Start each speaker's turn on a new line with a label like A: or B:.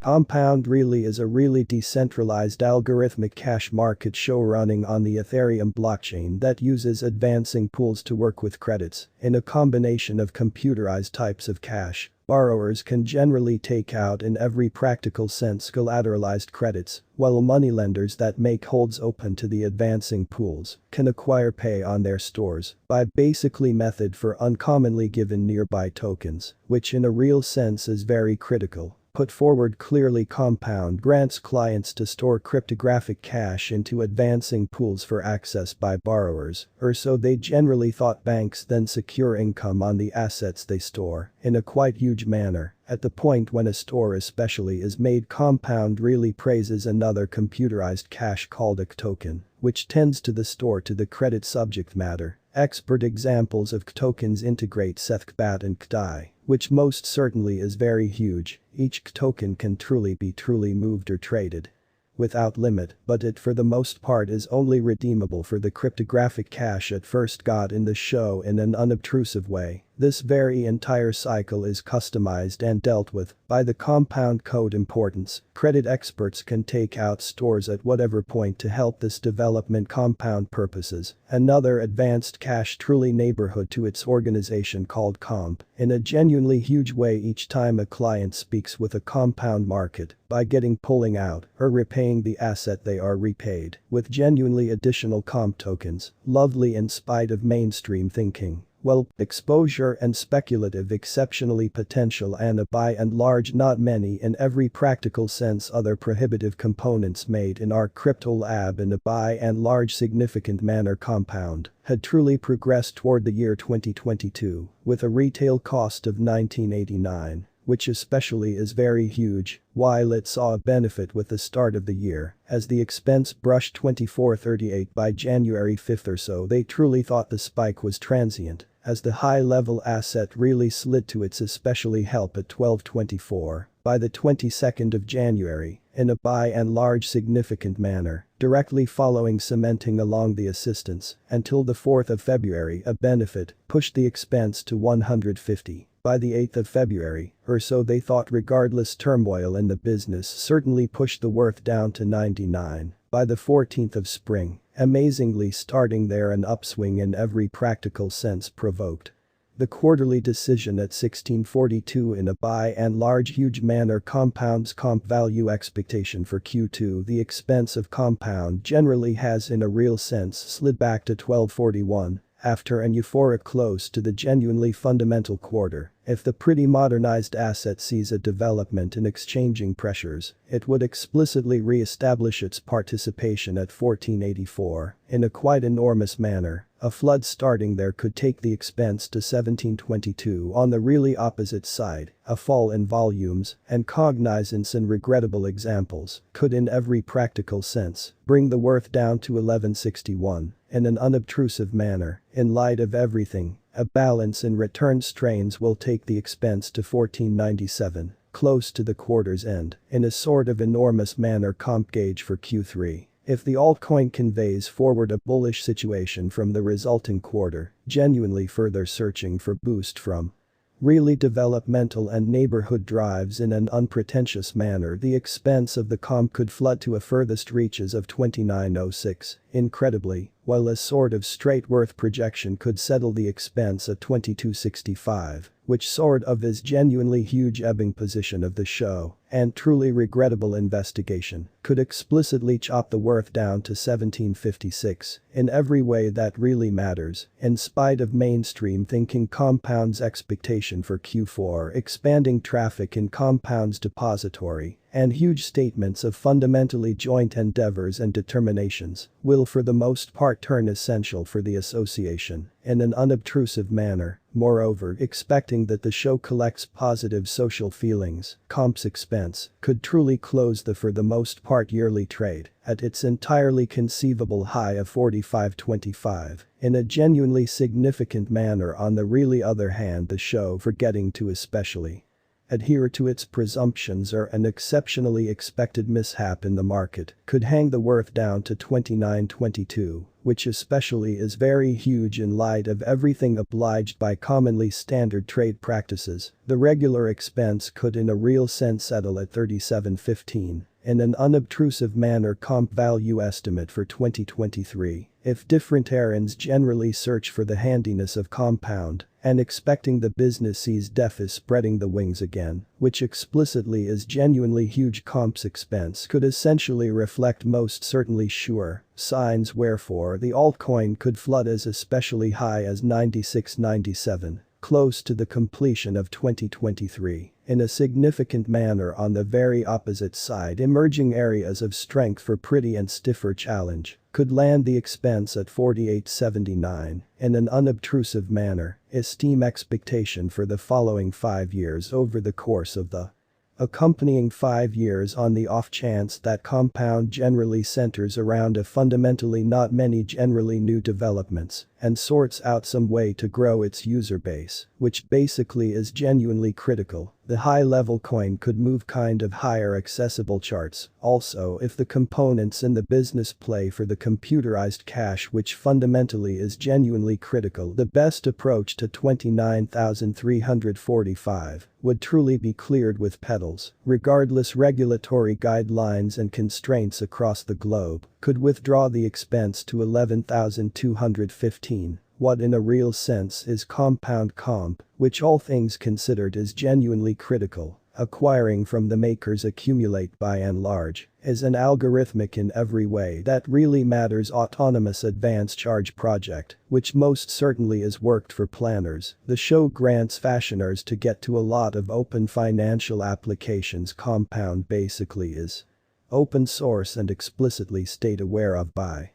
A: Compound really is a really decentralized algorithmic cash market show running on the Ethereum blockchain that uses advancing pools to work with credits in a combination of computerized types of cash. Borrowers can generally take out in every practical sense collateralized credits, while moneylenders that make holds open to the advancing pools can acquire pay on their stores by basically method for uncommonly given nearby tokens, which in a real sense is very critical. Put forward clearly, Compound grants clients to store cryptographic cash into advancing pools for access by borrowers, or so they generally thought. Banks then secure income on the assets they store in a quite huge manner. At the point when a store especially is made, Compound really praises another computerized cash called a token, which tends to the store to the credit subject matter. Expert examples of tokens integrate Sethkbat and KDI, which most certainly is very huge. Each token can truly be moved or traded without limit, but it for the most part is only redeemable for the cryptographic cash it first got in the show in an unobtrusive way. This very entire cycle is customized and dealt with by the Compound code importance. Credit experts can take out stores at whatever point to help this development. Compound purposes another advanced cash truly neighborhood to its organization called Comp in a genuinely huge way each time a client speaks with a Compound market by getting pulling out or repaying the asset they are repaid with genuinely additional Comp tokens. Lovely in spite of mainstream thinking. Well, exposure and speculative exceptionally potential and a by and large not many in every practical sense other prohibitive components made in our crypto lab in a by and large significant manner. Compound had truly progressed toward the year 2022 with a retail cost of $19.89. Which especially is very huge, while it saw a benefit with the start of the year, as the expense brushed $24.38 by January 5 or so. They truly thought the spike was transient, as the high-level asset really slid to its especially help at $12.24 by the 22nd of January, in a by and large significant manner, directly following cementing along the assistance, until the 4th of February a benefit pushed the expense to $150. By the 8th of February, or so they thought, regardless turmoil in the business certainly pushed the worth down to 99. By the 14th of spring, amazingly starting there an upswing in every practical sense provoked. The quarterly decision at 1642 in a by and large huge manner. Compound's comp value expectation for Q2. The expense of Compound generally has in a real sense slid back to 1241. After an euphoric close to the genuinely fundamental quarter. If the pretty modernized asset sees a development in exchanging pressures, it would explicitly re-establish its participation at 1484 in a quite enormous manner. A flood starting there could take the expense to 1722. On the really opposite side, a fall in volumes and cognizance in regrettable examples could in every practical sense bring the worth down to 1161 in an unobtrusive manner. In light of everything, a balance in return strains will take the expense to 1497, close to the quarter's end, in a sort of enormous manner. Comp gauge for Q3. If the altcoin conveys forward a bullish situation from the resulting quarter, genuinely further searching for boost from really developmental and neighborhood drives in an unpretentious manner, the expense of the comp could flood to a furthest reaches of 2906. Incredibly, while a sort of straight worth projection could settle the expense at 2265, which sort of is genuinely huge ebbing position of the show, and truly regrettable investigation, could explicitly chop the worth down to 1756 in every way that really matters. In spite of mainstream thinking, Compound's expectation for Q4 expanding traffic in Compound's depository and huge statements of fundamentally joint endeavors and determinations will for the most part turn essential for the association in an unobtrusive manner. Moreover, expecting that the show collects positive social feelings, Comp's expense could truly close the for the most part yearly trade at its entirely conceivable high of 4525 in a genuinely significant manner. On the really other hand, the show for getting to especially adhere to its presumptions or an exceptionally expected mishap in the market could hang the worth down to 29.22, which especially is very huge in light of everything obliged by commonly standard trade practices. The regular expense could in a real sense settle at 37.15. In an unobtrusive manner comp value estimate for 2023, if different errands generally search for the handiness of compound, and expecting the business sees defi spreading the wings again, which explicitly is genuinely huge comps expense could essentially reflect most certainly sure signs wherefore the altcoin could flood as especially high as 96.97. Close to the completion of 2023, in a significant manner on the very opposite side emerging areas of strength for pretty and stiffer challenge, could land the expense at 48.79, in an unobtrusive manner, esteem expectation for the following 5 years over the course of the accompanying 5 years on the off chance that compound generally centers around a fundamentally not many generally new developments and sorts out some way to grow its user base, which basically is genuinely critical. The high-level coin could move kind of higher accessible charts, also if the components in the business play for the computerized cash which fundamentally is genuinely critical. The best approach to 29,345 would truly be cleared with pedals, regardless regulatory guidelines and constraints across the globe, could withdraw the expense to 11,215. What in a real sense is compound comp, which all things considered is genuinely critical, acquiring from the makers accumulate by and large, is an algorithmic in every way that really matters autonomous advanced charge project, which most certainly is worked for planners. The show grants fashioners to get to a lot of open financial applications compound basically is open source and explicitly state aware of by